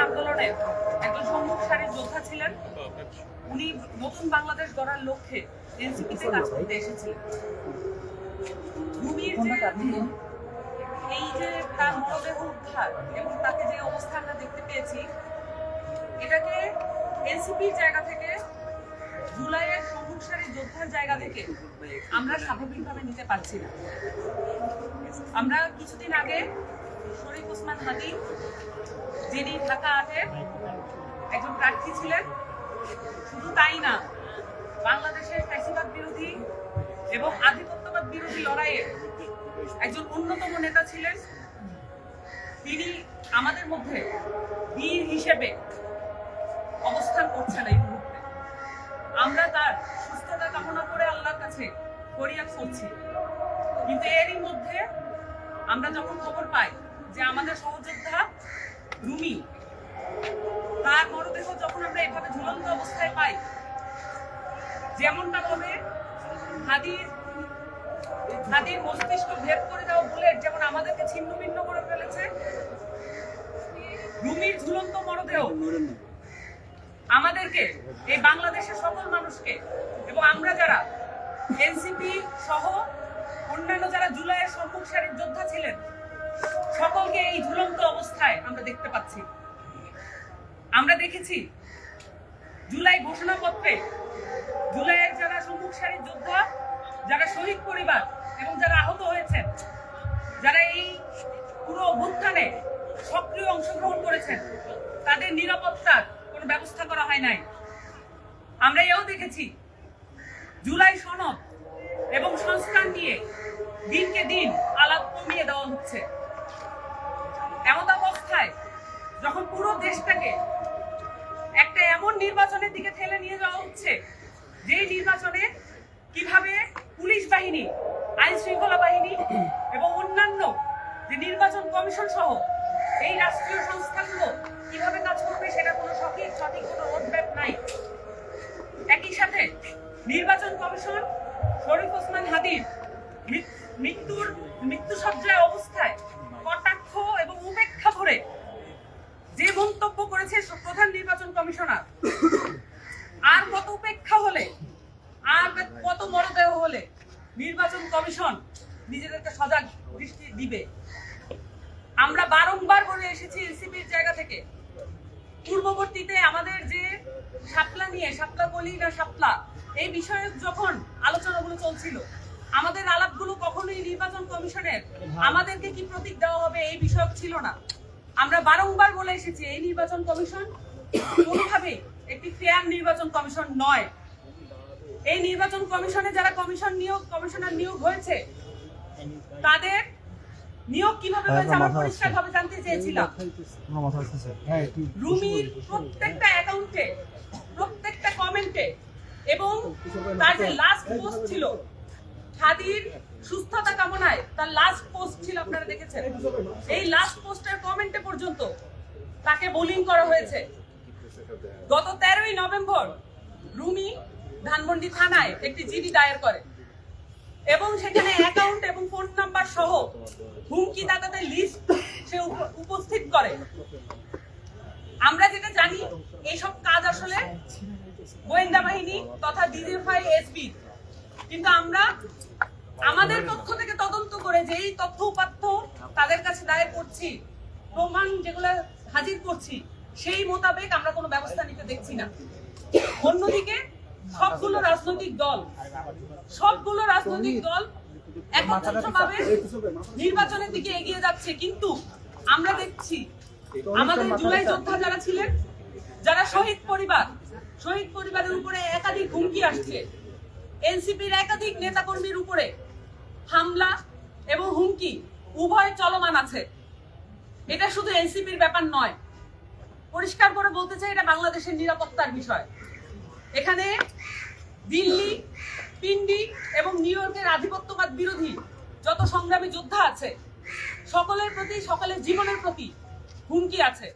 আন্দোলনের একজন সম্মুখ সারির যোদ্ধা ছিলেন। উনি নতুন বাংলাদেশ গড়ার লক্ষ্যে এনসিপিতে কাজ করতে এসেছিলেন। রুমির এই যে তার মরদেহ উদ্ধার এবং তাকে যে অবস্থা আমরা দেখতে পেয়েছি, এটাকে এনসিপির জায়গা থেকে, জুলাইয়ের সম্মুখ সারির যোদ্ধার জায়গা থেকে আমরা স্বাভাবিকভাবে নিতে পারছি না। আমরা কিছুদিন আগে শরীফ ওসমান হাদি, যিনি ঢাকা ৮-এর একজন প্রার্থী ছিলেন, শুধু তাই না, বাংলাদেশের ফ্যাসিবাদ বিরোধী এবং আধিপত্যবাদ বিরোধী লড়াইয়ের একজন অন্যতম নেতা ছিলেন। তিনি আমাদের মধ্যে বীর হিসেবে অবস্থান করছেন এই মুহূর্তে। আমরা তার সুস্থতা কামনা করে আল্লাহর কাছে ফরিয়াদ করছি। কিন্তু এরই মধ্যে আমরা যখন খবর পাই যে আমাদের সহযোদ্ধা রুমি, তার মরদেহ যখন আমরা এভাবে ঝুলন্ত অবস্থায় পাই, যেমনটা ভাবে হাদির মস্তিষ্ক ভেদ করে দেওয়া বুলেট যেমন আমাদেরকে ছিন্ন ভিন্ন করে ফেলেছে, রুমির ঝুলন্ত মরদেহ আমাদেরকে, এই বাংলাদেশের সকল মানুষকে এবং আমরা যারা এনসিপি সহ অন্যান্য যারা জুলাইয়ের সম্মুখ সারির যোদ্ধা ছিলেন, সকলকে এই ঝুলন্ত অবস্থায় আমরা দেখতে পাচ্ছি। আমরা দেখেছি জুলাই ঘোষণাপত্রে জুলাইয়ের যারা সম্মুখ সারির যোদ্ধা, যারা শহীদ পরিবার এবং যারা আহত হয়েছেন, যারা এই পুরো অভ্যুত্থানে সক্রিয় অংশগ্রহণ করেছেন, তাদের নিরাপত্তার কোনো ব্যবস্থা করা হয় নাই। আমরা এও দেখেছি জুলাই সনদ এবং সংস্কার নিয়ে দিনকে দিন আলাপ কমিয়ে দেওয়া হচ্ছে। এমন অবস্থায় যখন পুরো দেশটাকে একটা এমন নির্বাচনের দিকে ঠেলে নিয়ে যাওয়া হচ্ছে, যেই নির্বাচনে কিভাবে পুলিশ বাহিনী, আইন শৃঙ্খলা বাহিনী এবং অন্যান্য যে নির্বাচন কমিশন সহ এই রাষ্ট্রীয় সংস্থাগুলো কিভাবে কাজ করবে সেটা কোনো সঠিক কোনো রোডম্যাপ নাই। একই সাথে নির্বাচন কমিশন শরীফ ওসমান হাদির মৃত্যুসজ্জায় অবস্থায় কটাক্ষ এবং উপেক্ষা করে যে মন্তব্য করেছে প্রধান নির্বাচন কমিশনার, আর কত উপেক্ষা হলে, আর কত মরদেহ হলে নির্বাচন কমিশন নিজেদেরকে সজাগ দৃষ্টি দিবে? আমরা বারংবার বলে এসেছি এনসিপির জায়গা থেকে, পূর্ববর্তীতে আমাদের যে শাপলা নিয়ে, শাপলা বলি না শাপলা, এই বিষয়ে যখন আলোচনাগুলো চলছিল, আমাদের আলাপগুলো কখনোই নির্বাচন কমিশনের আমাদেরকে কি প্রতীক দেওয়া হবে এই বিষয় ছিল না। আমরা বারংবার বলে এসেছি এই নির্বাচন কমিশন কোনোভাবেই একটি ফেয়ার নির্বাচন কমিশন নয়। এই নির্বাচন কমিশনে যারা কমিশনার নিয়োগ হয়েছে, তাদের নিয়োগ কিভাবে হয়েছে আমরা পরিষ্কারভাবে জানতে চেয়েছিলাম। রুমির প্রত্যেকটা অ্যাকাউন্টে, প্রত্যেকটা কমেন্টে এবং তার যে লাস্ট পোস্ট ছিল হাদির সুস্থতা কামনায়, তার লাস্ট পোস্ট ছিল, আপনারা দেখেছেন, এই লাস্ট পোস্টের কমেন্টে পর্যন্ত তাকে বোলিং করা হয়েছে। গত 13ই নভেম্বর রুমি ধানমন্ডি থানায় একটি জিডি দায়ের করে এবং সেখানে অ্যাকাউন্ট এবং ফোন নাম্বার সহ হুমকি দাতাদের লিস্ট সে উপস্থিত করে। আমরা যেটা জানি, এইসব কাজ আসলে গোয়েন্দা বাহিনী তথা ডিজিএফআই, এসবি, কিন্তু আমরা আমাদের পক্ষ থেকে তদন্ত করে যেই তথ্য উপাত্ত তাদের কাছে দায়ের করছি, প্রমাণ যেগুলো হাজির করছি, সেই মোতাবেক আমরা কোনো ব্যবস্থা নিতে দেখছি না। অন্যদিকে সবগুলো রাজনৈতিক দল একত্রিতভাবে নির্বাচনের দিকে এগিয়ে যাচ্ছে, কিন্তু আমরা দেখছি আমাদের জুলাই যোদ্ধা যারা ছিলেন, যারা শহীদ পরিবারের উপরে একাধিক হুমকি আসছে, এনসিপির একাধিক নেতাকর্মীর উপরে হামলা এবং হুমকি উভয় চলমান আছে। এটা শুধু এনসিপির ব্যাপার নয়, পরিষ্কার করে বলতে চাই, এটা বাংলাদেশের নিরাপত্তার বিষয়। এখানে দিল্লি, পিন্ডি এবং নিউ ইয়র্কের আধিপত্যবাদ বিরোধী যত সংগ্রামী যোদ্ধা আছে, সকলের প্রতি, সকলের জীবনের প্রতি হুমকি আছে।